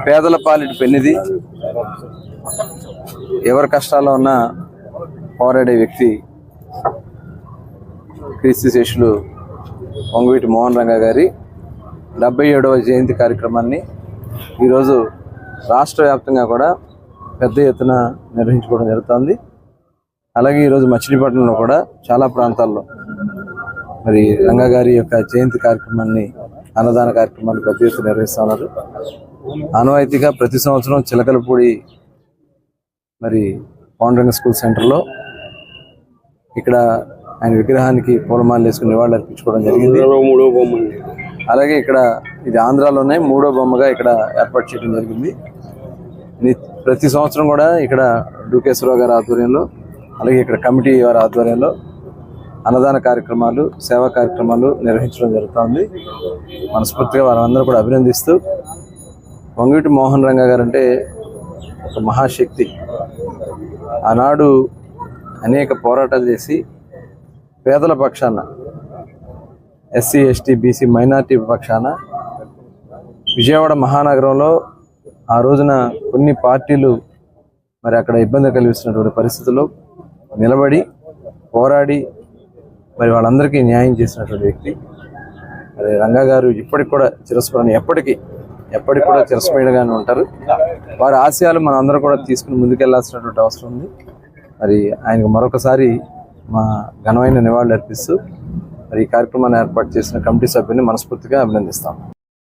పేదల పాలిటి పెన్నిది. ఎవరి కష్టాల్లో ఉన్నా పోరాడే వ్యక్తి క్రీస్తు శిష్యులు వంగవీటి మోహన్ రంగా గారి 77వ జయంతి కార్యక్రమాన్ని ఈరోజు రాష్ట్ర వ్యాప్తంగా కూడా పెద్ద ఎత్తున నిర్వహించుకోవడం జరుగుతుంది. అలాగే ఈరోజు మచిలీపట్నంలో కూడా చాలా ప్రాంతాల్లో మరి రంగా గారి యొక్క జయంతి కార్యక్రమాన్ని, అన్నదాన కార్యక్రమాన్ని పెద్ద ఎత్తున నిర్వహిస్తున్నారు. ఆనవాయితీగా ప్రతి సంవత్సరం చిలకలపూడి మరి పాండురంగ స్కూల్ సెంటర్లో ఇక్కడ ఆయన విగ్రహానికి పూలమాలలు వేసుకుని నివాళులు అర్పించుకోవడం జరిగింది. అలాగే ఇక్కడ ఇది ఆంధ్రాలోనే 3వ బొమ్మగా ఇక్కడ ఏర్పాటు చేయడం జరిగింది. ప్రతి సంవత్సరం కూడా ఇక్కడ డూకేశ్వరరావు గారి ఆధ్వర్యంలో, అలాగే ఇక్కడ కమిటీ వారి ఆధ్వర్యంలో అన్నదాన కార్యక్రమాలు, సేవా కార్యక్రమాలు నిర్వహించడం జరుగుతుంది. మనస్ఫూర్తిగా వారందరూ కూడా అభినందిస్తూ, వంగవీటి మోహన్ రంగా గారు అంటే ఒక మహాశక్తి. ఆనాడు అనేక పోరాటాలు చేసి పేదల పక్షాన, ఎస్సీ, ఎస్టీ, బీసీ, మైనార్టీ పక్షాన విజయవాడ మహానగరంలో ఆ రోజున కొన్ని పార్టీలు మరి అక్కడ ఇబ్బంది కలిగిస్తున్నటువంటి పరిస్థితుల్లో నిలబడి పోరాడి మరి వాళ్ళందరికీ న్యాయం చేసినటువంటి వ్యక్తి. మరి రంగా గారు ఇప్పటికి కూడా చిరస్మరణ, ఎప్పటికీ కూడా చిరస్మరణగానే ఉంటారు. వారి ఆశయాలు మనం అందరూ కూడా తీసుకుని ముందుకెళ్లాల్సినటువంటి అవసరం ఉంది. మరి ఆయనకు మరొకసారి మా ఘనమైన నివాళులు అర్పిస్తూ మరి ఈ కార్యక్రమాన్ని ఏర్పాటు చేసిన కమిటీ సభ్యుని మనస్ఫూర్తిగా అభినందిస్తాం.